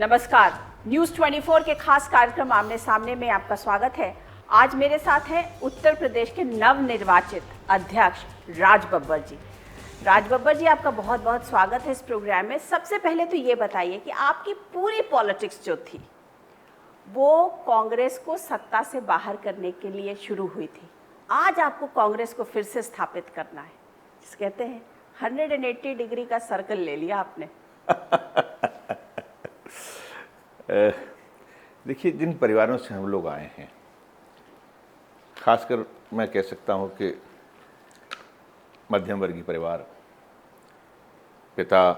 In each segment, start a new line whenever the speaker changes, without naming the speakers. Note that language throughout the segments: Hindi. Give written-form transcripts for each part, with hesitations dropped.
नमस्कार, न्यूज़ 24 के खास कार्यक्रम आमने सामने में आपका स्वागत है। आज मेरे साथ हैं उत्तर प्रदेश के नवनिर्वाचित अध्यक्ष राज बब्बर जी। राज बब्बर जी, आपका बहुत बहुत स्वागत है इस प्रोग्राम में। सबसे पहले तो ये बताइए कि आपकी पूरी पॉलिटिक्स जो थी वो कांग्रेस को सत्ता से बाहर करने के लिए शुरू हुई थी। आज आपको कांग्रेस को फिर से स्थापित करना है। जिस कहते हैं 180 डिग्री का सर्कल ले लिया आपने।
देखिए, जिन परिवारों से हम लोग आए हैं, खासकर मैं कह सकता हूँ कि मध्यम वर्गीय परिवार, पिता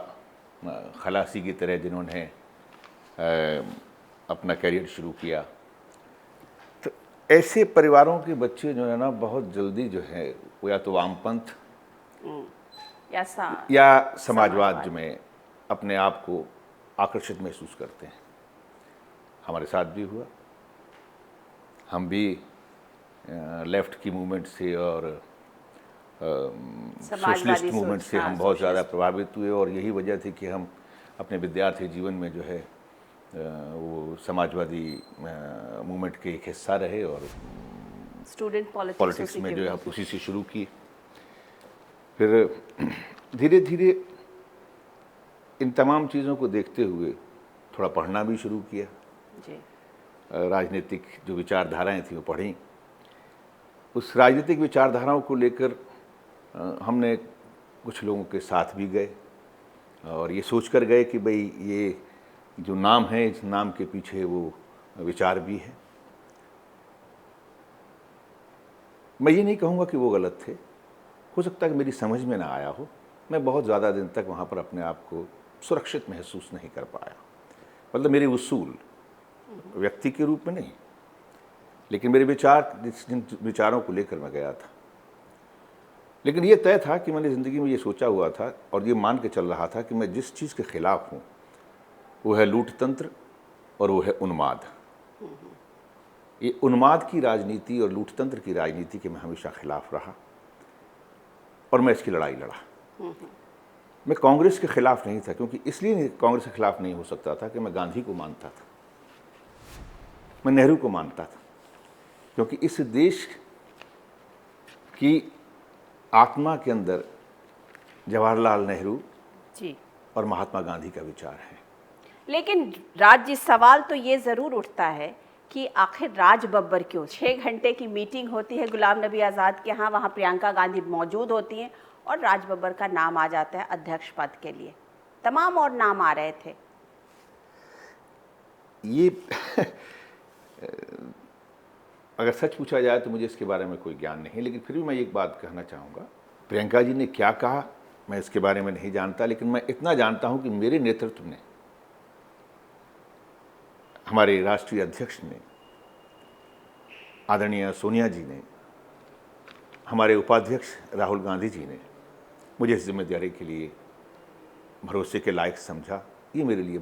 खलासी की तरह जिन्होंने अपना करियर शुरू किया, तो ऐसे परिवारों के बच्चे जो है ना बहुत जल्दी जो है वो या तो वामपंथ या समाजवाद में अपने आप को आकर्षित महसूस करते हैं। हमारे साथ भी हुआ। हम भी लेफ्ट की मूवमेंट से और सोशलिस्ट मूवमेंट से हम बहुत ज़्यादा प्रभावित हुए और यही वजह थी कि हम अपने विद्यार्थी जीवन में जो है वो समाजवादी मूवमेंट के एक हिस्सा रहे और
स्टूडेंट
पॉलिटिक्स में जो है उसी से शुरू की। फिर धीरे धीरे इन तमाम चीज़ों को देखते हुए थोड़ा पढ़ना भी शुरू किया।
जी।
राजनीतिक जो विचारधाराएं थी वो पढ़ी। उस राजनीतिक विचारधाराओं को लेकर हमने कुछ लोगों के साथ भी गए और ये सोचकर गए कि भाई ये जो नाम है, इस नाम के पीछे वो विचार भी है। मैं ये नहीं कहूँगा कि वो गलत थे, हो सकता है कि मेरी समझ में ना आया हो। मैं बहुत ज़्यादा दिन तक वहाँ पर अपने आप को सुरक्षित महसूस नहीं कर पाया। मतलब मेरे उसूल व्यक्ति के रूप में नहीं, लेकिन मेरे विचार, जिन विचारों को लेकर मैं गया था। लेकिन ये तय था कि मैंने ज़िंदगी में ये सोचा हुआ था और ये मान के चल रहा था कि मैं जिस चीज़ के खिलाफ हूँ वो है लूटतंत्र और वो है उन्माद। ये उन्माद की राजनीति और लूटतंत्र की राजनीति के मैं हमेशा खिलाफ रहा और मैं इसकी लड़ाई लड़ा। मैं कांग्रेस के खिलाफ नहीं था, क्योंकि इसलिए कांग्रेस के खिलाफ नहीं हो सकता था कि मैं गांधी को मानता था, मैं नेहरू को मानता था, क्योंकि इस देश की आत्मा के अंदर जवाहरलाल नेहरू
जी
और महात्मा गांधी का विचार है।
लेकिन राज जी, सवाल तो ये ज़रूर उठता है कि आखिर राज बब्बर क्यों? 6 घंटे की मीटिंग होती है गुलाम नबी आज़ाद के यहाँ, वहाँ प्रियंका गांधी मौजूद होती हैं और राज बब्बर का नाम आ जाता है अध्यक्ष पद के लिए। तमाम और नाम आ रहे थे।
ये अगर सच पूछा जाए तो मुझे इसके बारे में कोई ज्ञान नहीं है, लेकिन फिर भी मैं एक बात कहना चाहूँगा। प्रियंका जी ने क्या कहा मैं इसके बारे में नहीं जानता, लेकिन मैं इतना जानता हूँ कि मेरे नेतृत्व ने, हमारे राष्ट्रीय अध्यक्ष ने, आदरणीय सोनिया जी ने, हमारे उपाध्यक्ष राहुल गांधी जी ने मुझे इस जिम्मेदारी के लिए भरोसे के लायक समझा। ये मेरे लिए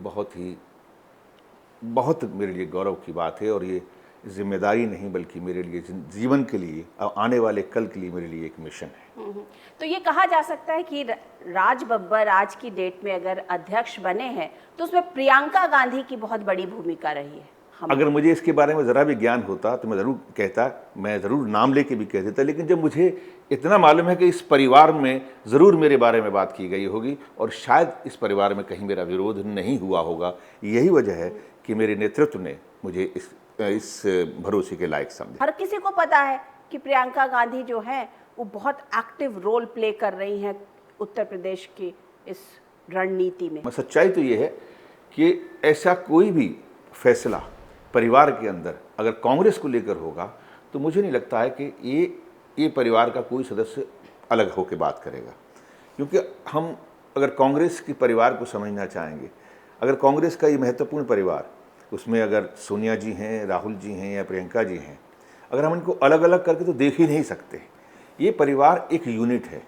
बहुत मेरे लिए गौरव की बात है और ये जिम्मेदारी नहीं बल्कि मेरे लिए जीवन के लिए और आने वाले कल के लिए मेरे लिए एक मिशन है।
तो ये कहा जा सकता है कि राज बब्बर आज की डेट में अगर अध्यक्ष बने हैं तो उसमें प्रियंका गांधी की बहुत बड़ी भूमिका रही है।
अगर मुझे इसके बारे में ज़रा भी ज्ञान होता तो मैं ज़रूर कहता, मैं ज़रूर नाम लेके भी कह देता, लेकिन जब मुझे इतना मालूम है कि इस परिवार में ज़रूर मेरे बारे में बात की गई होगी और शायद इस परिवार में कहीं मेरा विरोध नहीं हुआ होगा, यही वजह है कि मेरे नेतृत्व ने मुझे इस भरोसे के लायक समझा।
हर किसी को पता है कि प्रियंका गांधी जो है वो बहुत एक्टिव रोल प्ले कर रही हैं उत्तर प्रदेश की इस रणनीति में।
सच्चाई तो ये है कि ऐसा कोई भी फैसला परिवार के अंदर अगर कांग्रेस को लेकर होगा तो मुझे नहीं लगता है कि ये परिवार का कोई सदस्य अलग होकर बात करेगा, क्योंकि हम अगर कांग्रेस के परिवार को समझना चाहेंगे, अगर कांग्रेस का ये महत्वपूर्ण परिवार, उसमें अगर सोनिया जी हैं, राहुल जी हैं या प्रियंका जी हैं, अगर हम इनको अलग अलग करके तो देख ही नहीं सकते। ये परिवार एक यूनिट है।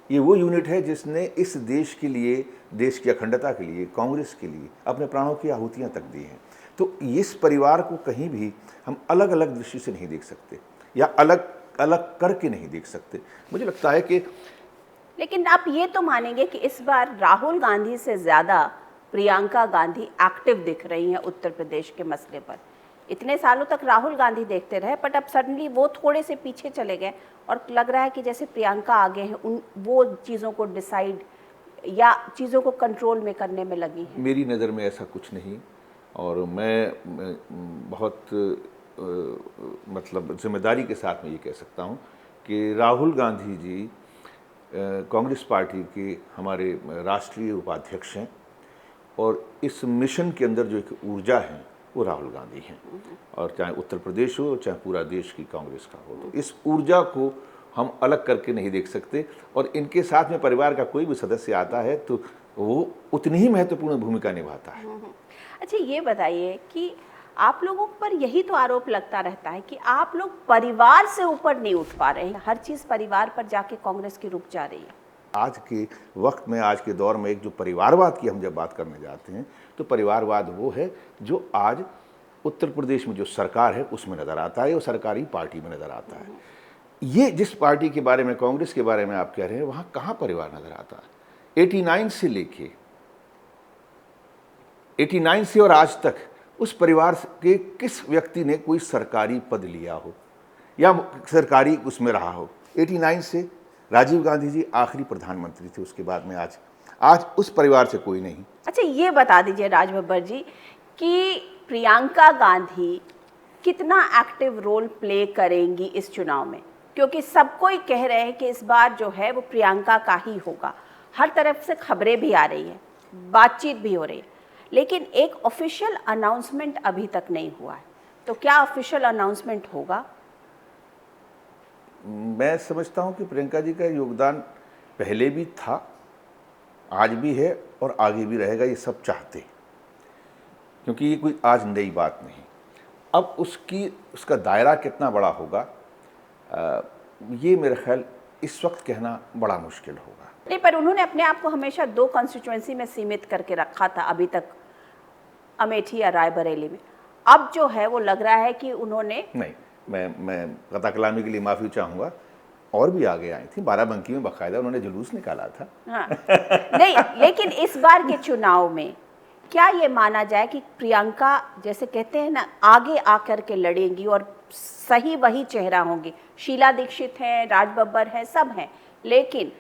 ये वो यूनिट है जिसने इस देश के लिए, देश की अखंडता के लिए, कांग्रेस के लिए अपने प्राणों की आहुतियाँ तक दी हैं। तो इस परिवार को कहीं भी हम अलग अलग दृष्टि से नहीं देख सकते या अलग अलग करके नहीं देख सकते। मुझे लगता है कि
लेकिन आप ये तो मानेंगे कि इस बार राहुल गांधी से ज़्यादा प्रियंका गांधी एक्टिव दिख रही हैं उत्तर प्रदेश के मसले पर। इतने सालों तक राहुल गांधी देखते रहे, बट अब सडनली वो थोड़े से पीछे चले गए और लग रहा है कि जैसे प्रियंका आगे हैं, उन वो चीज़ों को डिसाइड या चीज़ों को कंट्रोल में करने में लगी हैं।
मेरी नज़र में ऐसा कुछ नहीं, और मैं बहुत मतलब जिम्मेदारी के साथ मैं ये कह सकता हूँ कि राहुल गांधी जी कांग्रेस पार्टी के हमारे राष्ट्रीय उपाध्यक्ष हैं, और इस मिशन के अंदर जो एक ऊर्जा है वो राहुल गांधी हैं। और चाहे उत्तर प्रदेश हो, चाहे पूरा देश की कांग्रेस का हो, तो इस ऊर्जा को हम अलग करके नहीं देख सकते। और इनके साथ में परिवार का कोई भी सदस्य आता है तो वो उतनी ही महत्वपूर्ण भूमिका निभाता है।
अच्छा, ये बताइए कि आप लोगों पर यही तो आरोप लगता रहता है कि आप लोग परिवार से ऊपर नहीं उठ पा रहे हैं, हर चीज़ परिवार पर जाके कांग्रेस की रुक जा रही है।
आज के वक्त में, आज के दौर में एक जो परिवारवाद की हम जब बात करने जाते हैं तो परिवारवाद वो है जो आज उत्तर प्रदेश में जो सरकार है उसमें नज़र आता है और सरकारी पार्टी में नज़र आता है। ये जिस पार्टी के बारे में, कांग्रेस के बारे में आप कह रहे हैं, वहाँ कहाँ परिवार नज़र आता है? 89 से और आज तक उस परिवार के किस व्यक्ति ने कोई सरकारी पद लिया हो या सरकारी उसमें रहा हो? 89 से राजीव गांधी जी आखिरी प्रधानमंत्री थे, उसके बाद में आज उस परिवार से कोई नहीं।
अच्छा, ये बता दीजिए राज बब्बर जी कि प्रियंका गांधी कितना एक्टिव रोल प्ले करेंगी इस चुनाव में, क्योंकि सबको ही कह रहे हैं कि इस बार जो है वो प्रियंका का ही होगा। हर तरफ से खबरें भी आ रही हैं, बातचीत भी हो रही है, लेकिन एक ऑफिशियल अनाउंसमेंट अभी तक नहीं हुआ है। तो क्या ऑफिशियल अनाउंसमेंट होगा?
मैं समझता हूं कि प्रियंका जी का योगदान पहले भी था, आज भी है और आगे भी रहेगा, ये सब चाहते हैं, क्योंकि ये कोई आज नई बात नहीं। अब उसका दायरा कितना बड़ा होगा ये मेरा ख्याल इस वक्त कहना बड़ा मुश्किल होगा।
नहीं, पर उन्होंने अपने आप को हमेशा 2 कॉन्स्टिट्यूएंसी में सीमित करके रखा था अभी तक, अमेठी या रायबरेली में। अब जो है वो लग रहा है कि उन्होंने
नहीं, मैं कता कलामी के लिए माफ़ी चाहूँगा, और भी आगे आई थी, बाराबंकी में बाकायदा उन्होंने जुलूस निकाला था।
हाँ। नहीं, लेकिन इस बार के चुनाव में क्या ये माना जाए कि प्रियंका, जैसे कहते हैं ना, आगे आकर के लड़ेंगी और सही वही चेहरा होंगी? शीला दीक्षित हैं, राज बब्बर हैं, सब हैं, लेकिन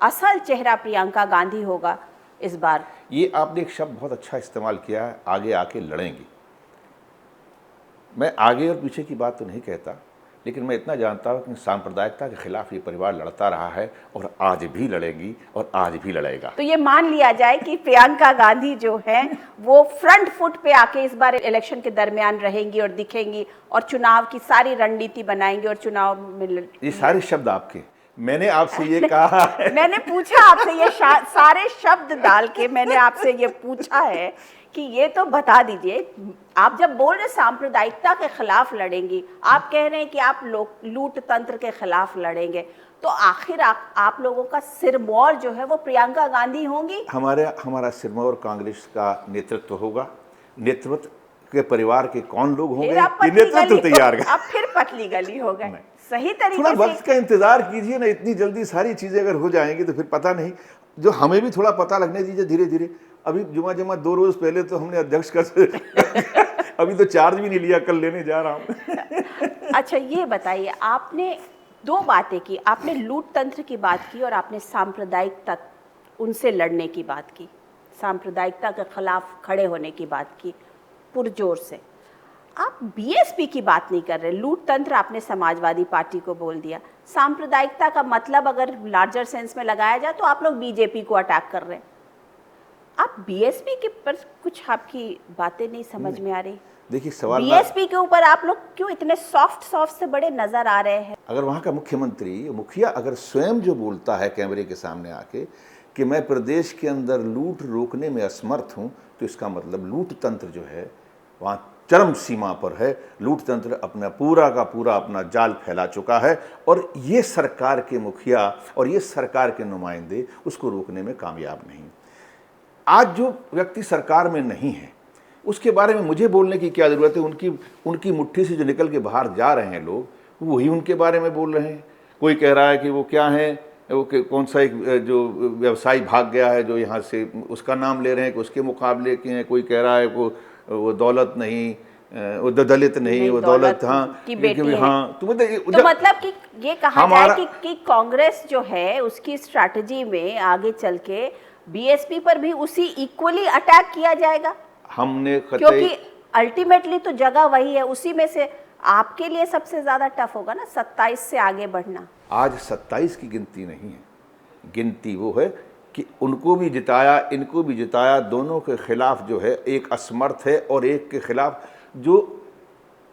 असल चेहरा प्रियंका गांधी होगा इस बार।
ये आपने एक शब्द बहुत अच्छा इस्तेमाल किया है, आगे आके लड़ेंगी। मैं आगे और पीछे की बात तो नहीं कहता, लेकिन मैं इतना जानता हूँ कि सांप्रदायिकता के खिलाफ ये परिवार लड़ता रहा है और आज भी लड़ेगी और आज भी लड़ेगा।
तो ये मान लिया जाए कि प्रियंका गांधी जो है वो फ्रंट फुट पे आके इस बार इलेक्शन के दरमियान रहेंगी और दिखेंगी और चुनाव की सारी रणनीति बनाएंगी और चुनाव में
ये सारे शब्द आपके, मैंने आपसे ये कहा है।
मैंने पूछा आपसे ये सारे शब्द डाल के मैंने आपसे ये पूछा है कि ये तो बता दीजिए, आप जब बोल रहे सांप्रदायिकता के खिलाफ लड़ेंगी, आप कह रहे हैं कि आप लूट तंत्र के खिलाफ लड़ेंगे, तो आखिर आप लोगों का सिरमौर जो है वो प्रियंका गांधी होंगी?
हमारा सिरमौर कांग्रेस का नेतृत्व होगा। नेतृत्व के परिवार के कौन लोग होंगे, नेतृत्व तैयार।
अब फिर पतली गली हो गए। सही तरीके
थोड़ा
से
वक्त का इंतजार कीजिए ना, इतनी जल्दी सारी चीजें अगर हो जाएंगी तो फिर पता नहीं, जो हमें भी थोड़ा पता लगने दीजिए धीरे धीरे। अभी जुमा 2 रोज पहले तो हमने अध्यक्ष का अभी तो चार्ज भी नहीं लिया, कल लेने जा रहा हूँ।
अच्छा, ये बताइए, आपने 2 बातें की, आपने लूट तंत्र की बात की और आपने सांप्रदायिकता, उनसे लड़ने की बात की, सांप्रदायिकता के खिलाफ खड़े होने की बात की पुरजोर से। आप बीएसपी की बात नहीं कर रहे। लूट तंत्र आपने समाजवादी पार्टी को बोल दिया। सांप्रदायिकता का मतलब अगर लार्जर सेंस में लगाया जाए तो आप लोग बीजेपी को अटैक कर रहे हैं। आप बीएसपी के पर कुछ आपकी बातें नहीं समझ में आ रही।
देखिए, सवाल
बीएसपी के ऊपर आप लोग क्यों इतने सॉफ्ट से बड़े नजर आ रहे हैं?
अगर वहाँ का मुखिया अगर स्वयं जो बोलता है कैमरे के सामने आके कि मैं प्रदेश के अंदर लूट रोकने में असमर्थ हूँ, तो इसका मतलब लूट तंत्र जो है वहाँ चरम सीमा पर है। लूट तंत्र अपना पूरा का पूरा अपना जाल फैला चुका है और ये सरकार के मुखिया और ये सरकार के नुमाइंदे उसको रोकने में कामयाब नहीं। आज जो व्यक्ति सरकार में नहीं है उसके बारे में मुझे बोलने की क्या ज़रूरत है? उनकी मुट्ठी से जो निकल के बाहर जा रहे हैं लोग, वही उनके बारे में बोल रहे हैं। कोई कह रहा है कि वो क्या है, वो कौन सा एक जो व्यवसायी भाग गया है जो यहाँ से, उसका नाम ले रहे हैं कि उसके मुकाबले के हैं, कोई कह रहा है वो दौलत नहीं, वो दलित नहीं, वो दौलत हाँ
की बेटी है।
हाँ। तो
मतलब कि ये कहा जाए कि कांग्रेस जो है उसकी स्ट्रैटेजी में आगे चल के बीएसपी पर भी उसी इक्वली अटैक किया जाएगा।
हमने
क्योंकि अल्टीमेटली तो जगह वही है, उसी में से आपके लिए सबसे ज्यादा टफ होगा ना 27 से आगे बढ़ना।
आज 27 की गिनती नहीं है, गिनती वो है कि उनको भी जिताया, इनको भी जिताया, दोनों के खिलाफ जो है एक असमर्थ है और एक के खिलाफ जो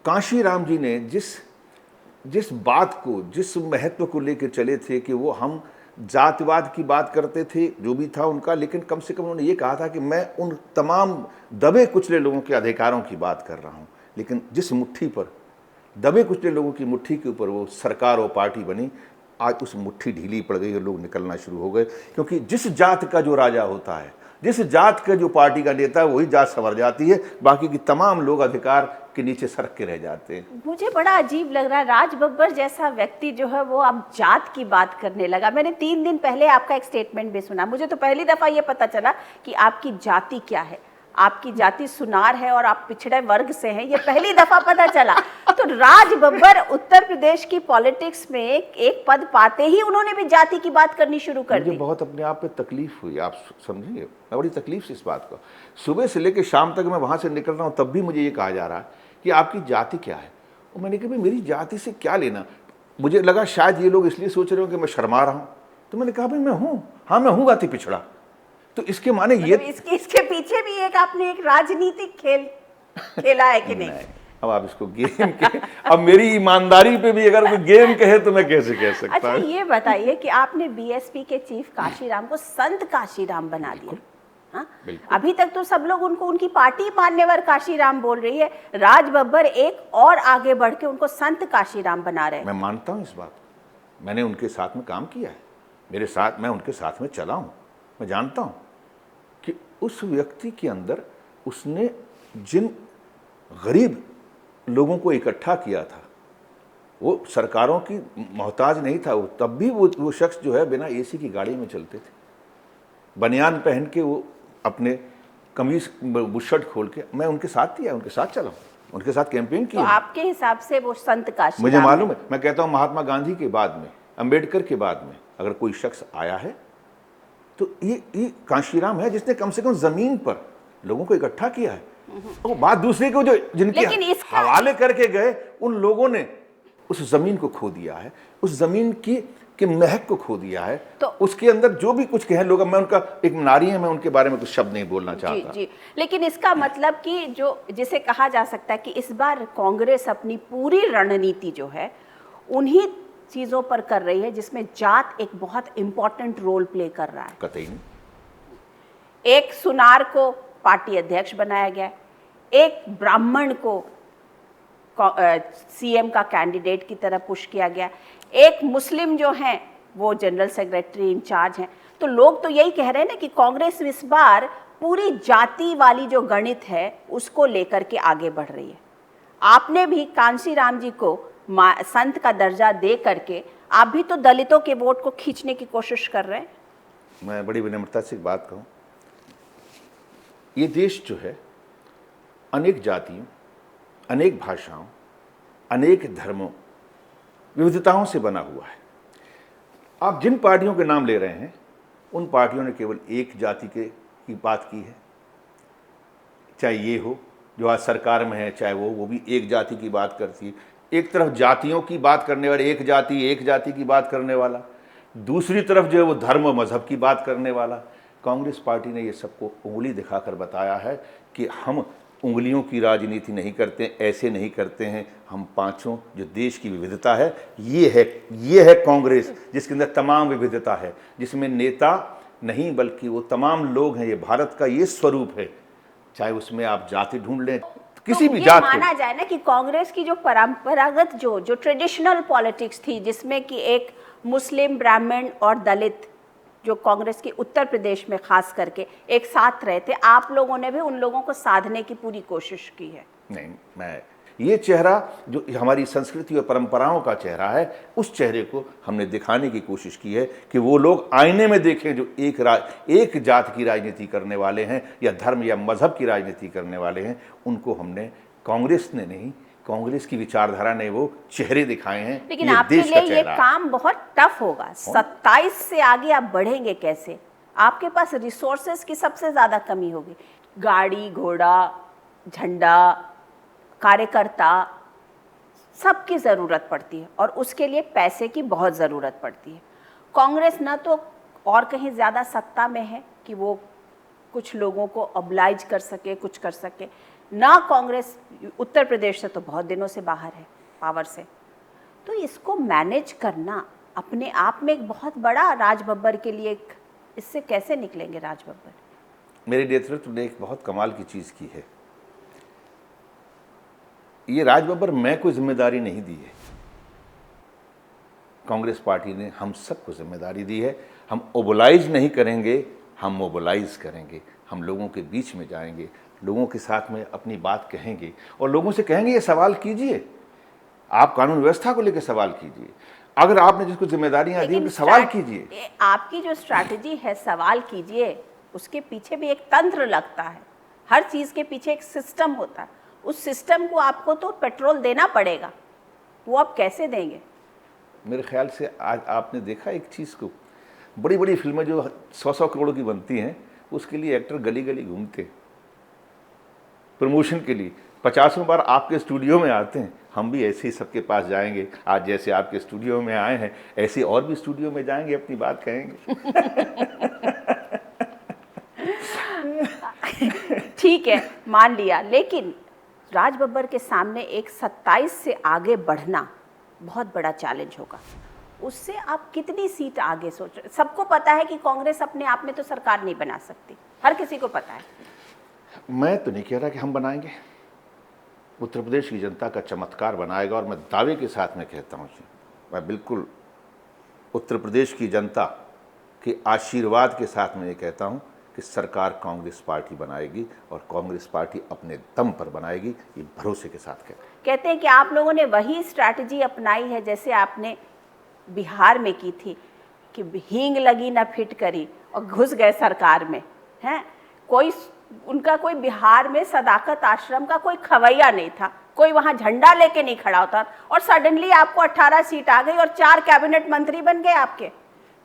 कांशीराम जी ने जिस बात को, जिस महत्व को लेकर चले थे कि वो हम जातिवाद की बात करते थे, जो भी था उनका, लेकिन कम से कम उन्होंने ये कहा था कि मैं उन तमाम दबे कुचले लोगों के अधिकारों की बात कर रहा हूँ। लेकिन जिस मुट्ठी पर, दबे कुचले लोगों की मुट्ठी के ऊपर वो सरकार और पार्टी बनी, आज उस मुट्ठी ढीली पड़ गई और लोग निकलना शुरू हो गए। क्योंकि जिस जात का जो राजा होता है, जिस जात का जो पार्टी का नेता है, वही जात संवर जाती है, बाकी की तमाम लोग अधिकार के नीचे सरक के रह जाते हैं।
मुझे बड़ा अजीब लग रहा है, राज बब्बर जैसा व्यक्ति जो है वो अब जात की बात करने लगा। मैंने 3 दिन पहले आपका एक स्टेटमेंट भी सुना, मुझे तो पहली दफा ये पता चला कि आपकी जाति क्या है। आपकी जाति सुनार है और आप पिछड़े वर्ग से हैं, ये पहली दफा पता चला। तो राज बब्बर उत्तर प्रदेश की पॉलिटिक्स में एक पद पाते ही उन्होंने भी जाति की बात करनी शुरू कर दी।
मुझे बहुत अपने आप पे तकलीफ हुई, आप समझेंगे, मैं बड़ी तकलीफ से इस बात को, सुबह से लेकर शाम तक मैं वहाँ से निकल रहा हूँ, तब भी मुझे ये कहा जा रहा है कि आपकी जाति क्या है। और मैंने कहा भाई मेरी जाति से क्या लेना। मुझे लगा शायद ये लोग इसलिए सोच रहे हो कि मैं शर्मा रहा हूँ। तो मैंने कहा भाई मैं हूँ, हाँ मैं हूँ जाति पिछड़ा। तो इसके माने ये
इसके पीछे भी एक आपने एक राजनीतिक खेल खेला है कि नहीं?
अब आप इसको गेम के, अब मेरी ईमानदारी पे भी अगर कोई गेम कहे तो मैं कैसे कह सकता
अच्छा
हूं?
ये बताइए कि आपने बीएसपी के चीफ काशीराम को संत काशीराम बना दिया। हाँ? अभी तक तो सब लोग उनको उनकी पार्टी मान्यवर काशीराम बोल रही है, राज बब्बर एक और आगे बढ़ के उनको संत काशीराम बना रहे हैं।
मैं मानता हूं इस बात, मैंने उनके साथ में काम किया है, मेरे साथ, मैं उनके साथ में चला हूं। मैं जानता हूं कि उस व्यक्ति के अंदर उसने जिन गरीब लोगों को इकट्ठा किया था, वो सरकारों की मोहताज नहीं था, वो तब भी वो शख्स जो है बिना एसी की गाड़ी में चलते थे, बनियान पहन के, वो अपने कमीज बुशर्ट खोल के। मैं उनके साथ थी, उनके साथ चला, उनके साथ कैंपेन किया।
तो आपके हिसाब से वो संत काशीराम
मुझे मालूम है। मैं कहता हूँ महात्मा गांधी के बाद में, अंबेडकर के बाद में अगर कोई शख्स आया है तो ये काशीराम है, जिसने कम से कम जमीन पर लोगों को इकट्ठा किया है। और बात दूसरे को, जो जिनके हवाले करके गए, उन लोगों ने उस जमीन को खो दिया है, उस जमीन की महक को खो दिया है। तो उसके अंदर जो भी कुछ कहें लोग, मैं उनका एक नारी है, मैं उनके बारे में कुछ शब्द नहीं बोलना चाहता।
जी। लेकिन इसका मतलब कि जो जिसे कहा जा सकता है कि इस बार कांग्रेस अपनी पूरी रणनीति जो है उन्हीं चीजों पर कर रही है जिसमें जात एक बहुत इंपॉर्टेंट रोल प्ले कर रहा है।
कतई नहीं।
एक सुनार को पार्टी अध्यक्ष बनाया गया, एक ब्राह्मण को सीएम का कैंडिडेट की तरह पुश किया गया, एक मुस्लिम जो हैं वो जनरल सेक्रेटरी इंचार्ज हैं। तो लोग तो यही कह रहे हैं ना कि कांग्रेस इस बार पूरी जाति वाली जो गणित है उसको लेकर के आगे बढ़ रही है। आपने भी कांशीराम जी को संत का दर्जा दे करके आप भी तो दलितों के वोट को खींचने की कोशिश कर रहे हैं।
मैं बड़ी विनम्रता से एक बात कहूं, ये देश जो है अनेक जातियों, अनेक भाषाओं, अनेक धर्मों, विविधताओं से बना हुआ है। आप जिन पार्टियों के नाम ले रहे हैं उन पार्टियों ने केवल एक जाति की बात की है, चाहे ये हो जो आज सरकार में है, चाहे वो भी एक जाति की बात करती है। एक तरफ जातियों की बात करने वाला, एक जाति की बात करने वाला, दूसरी तरफ जो है वो धर्म और मजहब की बात करने वाला। कांग्रेस पार्टी ने ये सबको उंगली दिखाकर बताया है कि हम उंगलियों की राजनीति नहीं करते, ऐसे नहीं करते हैं। हम पांचों जो देश की विविधता है, ये है कांग्रेस, जिसके अंदर तमाम विविधता है, जिसमें नेता नहीं बल्कि वो तमाम लोग हैं। ये भारत का ये स्वरूप है, चाहे उसमें आप जाति ढूंढ लें, किसी भी जात को।
माना जाए ना कि कांग्रेस की जो परंपरागत जो ट्रेडिशनल पॉलिटिक्स थी, जिसमें कि एक मुस्लिम, ब्राह्मण और दलित जो कांग्रेस की उत्तर प्रदेश में खास करके एक साथ रहे थे, आप लोगों ने भी उन लोगों को साधने की पूरी कोशिश की है।
नहीं, मैं ये चेहरा जो हमारी संस्कृति और परंपराओं का चेहरा है, उस चेहरे को हमने दिखाने की कोशिश की है कि वो लोग आईने में देखें जो एक जात की राजनीति करने वाले हैं या धर्म या मजहब की राजनीति करने वाले हैं। उनको हमने, कांग्रेस ने नहीं, कांग्रेस की विचारधारा ने वो चेहरे दिखाए हैं।
लेकिन आपके लिए ये काम बहुत टफ होगा। 27 से आगे आप बढ़ेंगे कैसे? आपके पास रिसोर्सेज की सबसे ज्यादा कमी होगी। गाड़ी घोड़ा, झंडा, कार्यकर्ता, सबकी ज़रूरत पड़ती है और उसके लिए पैसे की बहुत ज़रूरत पड़ती है। कांग्रेस ना तो और कहीं ज़्यादा सत्ता में है कि वो कुछ लोगों को ऑब्लाइज कर सके, कुछ कर सके, ना कांग्रेस उत्तर प्रदेश से तो बहुत दिनों से बाहर है पावर से। तो इसको मैनेज करना अपने आप में एक बहुत बड़ा राज बब्बर के लिए इससे कैसे निकलेंगे राज बब्बर?
मेरे नेतृत्व ने एक बहुत कमाल की चीज़ की है। ये राज बब्बर मैं कोई जिम्मेदारी नहीं दी है, कांग्रेस पार्टी ने हम सबको जिम्मेदारी दी है। हम ओबलाइज नहीं करेंगे, हम मोबलाइज करेंगे। हम लोगों के बीच में जाएंगे, लोगों के साथ में अपनी बात कहेंगे और लोगों से कहेंगे ये सवाल कीजिए, आप कानून व्यवस्था को लेकर सवाल कीजिए, अगर आपने जिसको जिम्मेदारियां दी तो सवाल कीजिए।
आपकी जो स्ट्रैटेजी है सवाल कीजिए, उसके पीछे भी एक तंत्र लगता है। हर चीज़ के पीछे एक सिस्टम होता है। उस सिस्टम को आपको तो पेट्रोल देना पड़ेगा, वो आप कैसे देंगे?
मेरे ख्याल से आज आपने देखा एक चीज़ को, बड़ी बड़ी फिल्में जो 100-100 करोड़ की बनती हैं, उसके लिए एक्टर गली गली घूमते प्रमोशन के लिए, 50वें बार आपके स्टूडियो में आते हैं। हम भी ऐसे ही सबके पास जाएंगे, आज जैसे आपके स्टूडियो में आए हैं ऐसे और भी स्टूडियो में जाएंगे, अपनी बात कहेंगे।
ठीक है, मान लिया। लेकिन राज बब्बर के सामने एक 27 से आगे बढ़ना बहुत बड़ा चैलेंज होगा। उससे आप कितनी सीट आगे सोच रहे? सबको पता है कि कांग्रेस अपने आप में तो सरकार नहीं बना सकती, हर किसी को पता है।
मैं तो नहीं कह रहा कि हम बनाएंगे, उत्तर प्रदेश की जनता का चमत्कार बनाएगा। और मैं दावे के साथ में कहता हूँ, मैं बिल्कुल उत्तर प्रदेश की जनता के आशीर्वाद के साथ में ये कहता हूँ कि सरकार कांग्रेस पार्टी बनाएगी और कांग्रेस पार्टी अपने दम पर बनाएगी, ये भरोसे के साथ
कहते हैं कि आप लोगों ने वही स्ट्रैटेजी अपनाई है जैसे आपने बिहार में की थी कि हींग लगी ना फिट करी और घुस गए सरकार में, हैं? उनका कोई बिहार में सदाकत आश्रम का कोई खवैया नहीं था, कोई वहाँ झंडा लेके नहीं खड़ा होता और सडनली आपको 18 सीट आ गई और 4 कैबिनेट मंत्री बन गए आपके।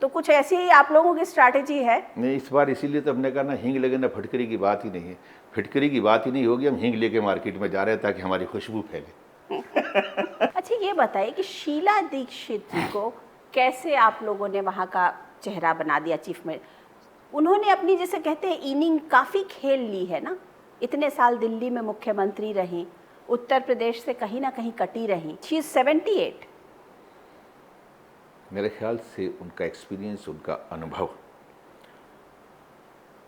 तो कुछ ऐसी ही आप लोगों की स्ट्रैटेजी है? नहीं,
इस बार इसीलिए तो हमने कहा ना, हींग लगे ना फिटकरी की बात ही नहीं है। फिटकरी की बात ही नहीं होगी, हम हींग लेके मार्केट में जा रहे हैं ताकि हमारी खुशबू फैले।
अच्छा, ये बताइए कि शीला दीक्षित जी को कैसे आप लोगों ने वहाँ का चेहरा बना दिया चीफ में? उन्होंने अपनी, जैसे कहते हैं, इनिंग काफ़ी खेल ली है ना। इतने साल दिल्ली में मुख्यमंत्री रही, उत्तर प्रदेश से कहीं ना कहीं कटी रही। She is 78।
मेरे ख्याल से उनका एक्सपीरियंस, उनका अनुभव,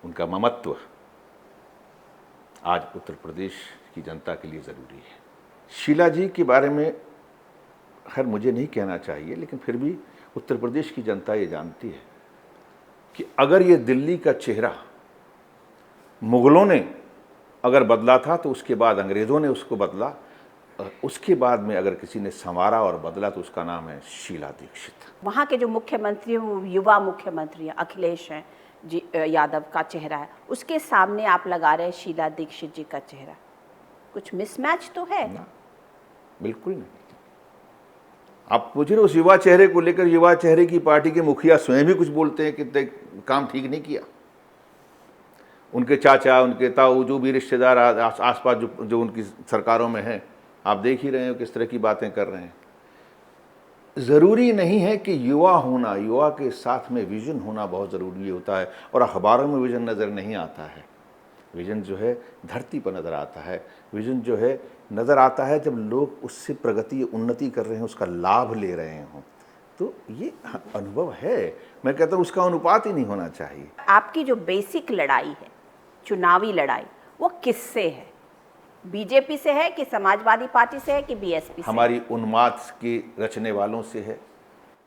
उनका ममत्व आज उत्तर प्रदेश की जनता के लिए ज़रूरी है। शीला जी के बारे में खैर मुझे नहीं कहना चाहिए, लेकिन फिर भी उत्तर प्रदेश की जनता ये जानती है कि अगर ये दिल्ली का चेहरा मुग़लों ने अगर बदला था तो उसके बाद अंग्रेज़ों ने उसको बदला, उसके बाद में अगर किसी ने संवारा और बदला तो उसका नाम है शीला दीक्षित।
वहाँ के जो मुख्यमंत्री हैं, युवा मुख्यमंत्री हैं, अखिलेश हैं जी, यादव का चेहरा है, उसके सामने आप लगा रहे हैं शीला दीक्षित जी का चेहरा। कुछ मिसमैच तो है
ना? बिल्कुल नहीं। आप पूछ रहे उस युवा चेहरे को लेकर, युवा चेहरे की पार्टी के मुखिया स्वयं भी कुछ बोलते हैं कि काम ठीक नहीं किया। उनके चाचा, उनके ताऊ, जो भी रिश्तेदार आसपास जो उनकी सरकारों में हैं, आप देख ही रहे हो किस तरह की बातें कर रहे हैं। ज़रूरी नहीं है कि युवा होना, युवा के साथ में विजन होना बहुत ज़रूरी होता है। और अखबारों में विजन नज़र नहीं आता है, विजन जो है धरती पर नज़र आता है। विजन जो है नज़र आता है जब लोग उससे प्रगति, उन्नति कर रहे हैं, उसका लाभ ले रहे हों। तो ये अनुभव है। मैं कहता हूँ उसका अनुपात ही नहीं होना चाहिए।
आपकी जो बेसिक लड़ाई है, चुनावी लड़ाई, वो किससे है? बीजेपी से है कि समाजवादी पार्टी से है कि बीएसपी से?
हमारी उन्माद के रचने वालों से है।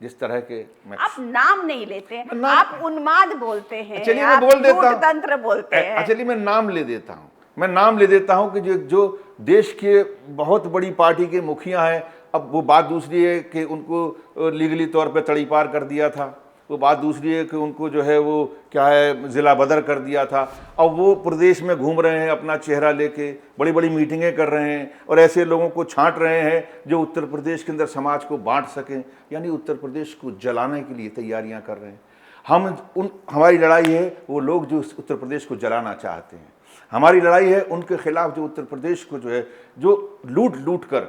जिस तरह के
आप नाम नहीं लेते हैं, आप उन्माद बोलते हैं।
चलिए मैं बोल देता हूँ,
तंत्र बोलते हैं।
चलिए मैं नाम ले देता हूँ। मैं नाम ले देता हूं कि जो देश के बहुत बड़ी पार्टी के मुखिया हैं, अब वो बात दूसरी है कि उनको लीगली तौर पे तड़ीपार कर दिया था, वो बात दूसरी है कि उनको जो है वो क्या है ज़िला बदर कर दिया था। अब वो प्रदेश में घूम रहे हैं अपना चेहरा लेके, बड़ी बड़ी मीटिंगें कर रहे हैं और ऐसे लोगों को छांट रहे हैं जो उत्तर प्रदेश के अंदर समाज को बांट सकें, यानी उत्तर प्रदेश को जलाने के लिए तैयारियां कर रहे हैं। हमारी लड़ाई है वो लोग जो उत्तर प्रदेश को जलाना चाहते हैं, हमारी लड़ाई है उनके खिलाफ जो उत्तर प्रदेश को जो है जो लूट कर,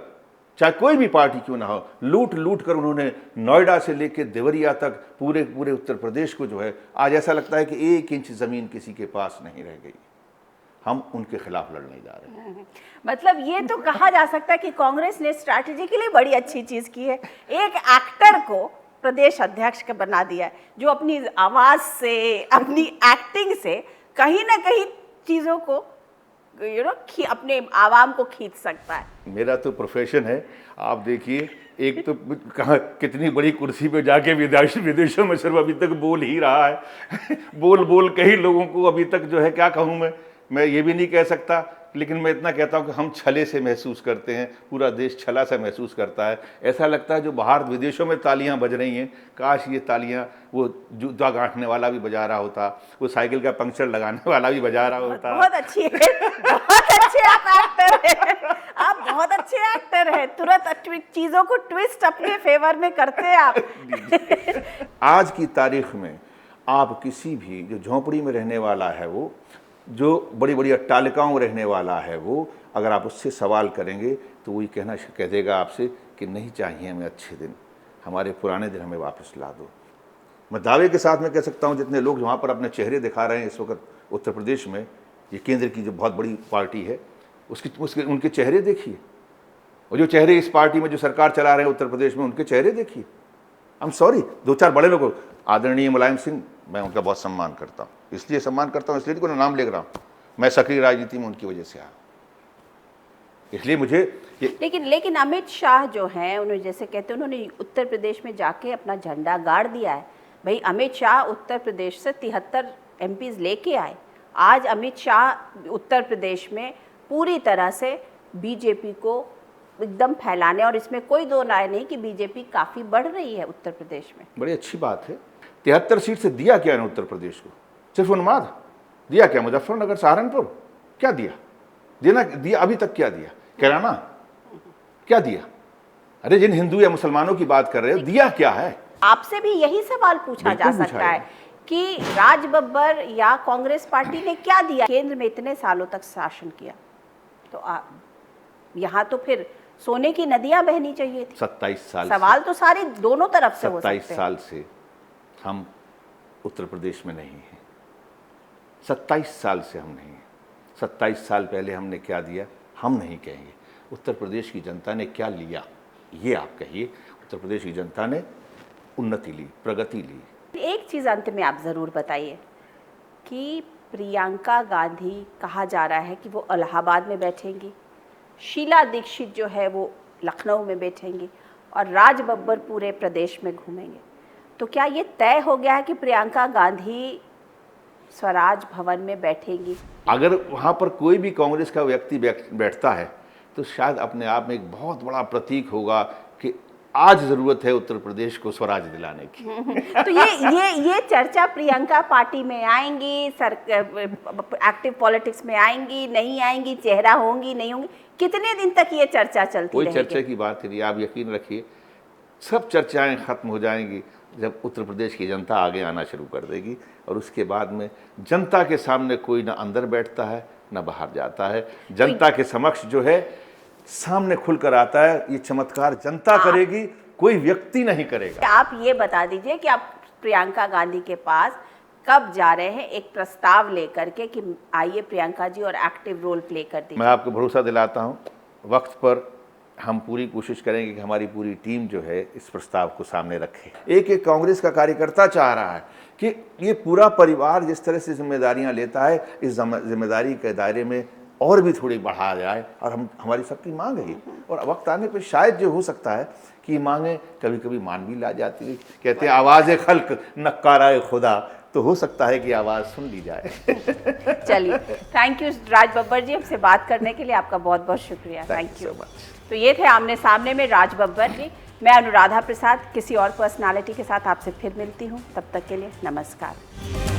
चाहे कोई भी पार्टी क्यों ना हो, लूट कर उन्होंने नोएडा से लेकर देवरिया तक पूरे उत्तर प्रदेश को जो है, आज ऐसा लगता है कि 1 इंच ज़मीन किसी के पास नहीं रह गई। हम उनके खिलाफ लड़ने जा रहे हैं।
मतलब ये तो कहा जा सकता है कि कांग्रेस ने स्ट्रैटेजिकली बड़ी अच्छी चीज की है, एक एक्टर को प्रदेश अध्यक्ष का बना दिया है जो अपनी आवाज से, अपनी एक्टिंग से कहीं ना कहीं चीजों को अपने आवाम को खींच सकता है।
मेरा तो प्रोफेशन है, आप देखिए, एक तो कहाँ कितनी बड़ी कुर्सी पे जाके विदेशों में सिर्फ अभी तक बोल ही रहा है बोल कई लोगों को अभी तक जो है, क्या कहूँ मैं ये भी नहीं कह सकता, लेकिन मैं इतना कहता हूँ कि हम छले से महसूस करते हैं, पूरा देश छला से महसूस करता है। ऐसा लगता है जो बाहर विदेशों में तालियां बज रही हैं, काश ये तालियां वो जूता गांठने वाला भी बजा रहा होता, वो साइकिल का पंक्चर लगाने वाला भी बजा रहा होता।
बहुत अच्छी है, बहुत अच्छे आप एक्टर हैं, आप बहुत अच्छे एक्टर हैं, तुरंत चीजों को ट्विस्ट अपने फेवर में करते हैं आप।
आज की तारीख में आप किसी भी जो झोंपड़ी में रहने वाला है, वो जो बड़ी बड़ी अट्टालिकाओं में रहने वाला है, वो अगर आप उससे सवाल करेंगे तो वही कह देगा आपसे कि नहीं चाहिए हमें अच्छे दिन, हमारे पुराने दिन हमें वापस ला दो। मैं दावे के साथ में कह सकता हूँ जितने लोग वहाँ पर अपने चेहरे दिखा रहे हैं इस वक्त उत्तर प्रदेश में, ये केंद्र की जो बहुत बड़ी पार्टी है उनके चेहरे देखिए, और जो चेहरे इस पार्टी में जो सरकार चला रहे हैं उत्तर प्रदेश में उनके चेहरे देखिए। आई एम सॉरी, 2-4 बड़े लोग, आदरणीय मुलायम सिंह, मैं उनका बहुत सम्मान करता हूँ, इसलिए सम्मान करता हूँ, इसलिए कोई नाम ले रहा हूँ, मैं सक्रिय राजनीति में उनकी वजह से आया, इसलिए मुझे
लेकिन अमित शाह जो हैं, उन्होंने जैसे कहते हैं, उन्होंने उत्तर प्रदेश में जाके अपना झंडा गाड़ दिया है। भाई अमित शाह उत्तर प्रदेश से 73 एमपीज लेके आए। आज अमित शाह उत्तर प्रदेश में पूरी तरह से बीजेपी को एकदम फैलाने, और इसमें कोई दो राय नहीं कि बीजेपी काफ़ी बढ़ रही है उत्तर प्रदेश में।
बड़ी अच्छी बात है। 73 सीट से दिया क्या है उत्तर प्रदेश को? सिर्फ उन्माद दिया क्या? मुजफ्फरनगर, सहारनपुर, क्या दिया? दिया अभी तक क्या दिया? कैराना क्या दिया? अरे जिन हिंदू या मुसलमानों की बात कर रहे हो, दिया क्या है?
आपसे भी यही सवाल पूछा जा सकता है कि राज बब्बर या कांग्रेस पार्टी ने क्या दिया? केंद्र में इतने सालों तक शासन किया, तो यहाँ तो फिर सोने की नदियां बहनी चाहिए थी।
27 साल
सवाल तो सारे दोनों तरफ से हो सकते हैं।
27 साल से हम उत्तर प्रदेश में नहीं हैं, 27 साल से हम नहीं हैं। 27 साल पहले हमने क्या दिया हम नहीं कहेंगे, उत्तर प्रदेश की जनता ने क्या लिया ये आप कहिए। उत्तर प्रदेश की जनता ने उन्नति ली, प्रगति ली।
एक चीज़ अंत में आप ज़रूर बताइए कि प्रियंका गांधी, कहा जा रहा है कि वो इलाहाबाद में बैठेंगी, शीला दीक्षित जो है वो लखनऊ में बैठेंगी और राज बब्बर पूरे प्रदेश में घूमेंगे, तो क्या ये तय हो गया है कि प्रियंका गांधी स्वराज भवन में बैठेंगी?
अगर वहाँ पर कोई भी कांग्रेस का व्यक्ति बैठता है तो शायद अपने आप में एक बहुत बड़ा प्रतीक होगा कि आज ज़रूरत है उत्तर प्रदेश को स्वराज दिलाने की।
तो ये चर्चा प्रियंका पार्टी में आएंगी, एक्टिव पॉलिटिक्स में आएंगी, नहीं आएंगी, चेहरा होंगी, नहीं होंगी, कितने दिन तक ये चर्चा चलती रहेगी?
कोई चर्चा की बात नहीं, आप यकीन रखिए सब चर्चाएं खत्म हो जाएंगी जब उत्तर प्रदेश की जनता आगे आना शुरू कर देगी, और उसके बाद में जनता के सामने कोई ना अंदर बैठता है ना बाहर जाता है, जनता के समक्ष जो है सामने खुलकर आता है। ये चमत्कार जनता करेगी, कोई व्यक्ति नहीं करेगा।
आप ये बता दीजिए कि आप प्रियंका गांधी के पास कब जा रहे हैं एक प्रस्ताव लेकर के कि आइए प्रियंका जी और एक्टिव रोल प्ले कर दीजिए?
मैं आपको भरोसा दिलाता हूँ वक्त पर हम पूरी कोशिश करेंगे कि हमारी पूरी टीम जो है इस प्रस्ताव को सामने रखे। एक एक कांग्रेस का कार्यकर्ता चाह रहा है कि ये पूरा परिवार जिस तरह से जिम्मेदारियां लेता है, इस जिम्मेदारी के दायरे में और भी थोड़ी बढ़ा जाए, और हमारी सबकी मांग है। और वक्त आने पर शायद जो हो सकता है कि मांगें कभी कभी मान भी ला जाती है। कहते हैं आवाज़ खल्क नक्कारा खुदा, तो हो सकता है कि आवाज़ सुन ली जाए।
चलिए, थैंक यू राज बब्बर जी, हमसे बात करने के लिए आपका बहुत बहुत शुक्रिया।
Thank you so much.
तो ये थे आमने सामने में राज बब्बर जी। मैं अनुराधा प्रसाद किसी और पर्सनालिटी के साथ आपसे फिर मिलती हूँ, तब तक के लिए नमस्कार।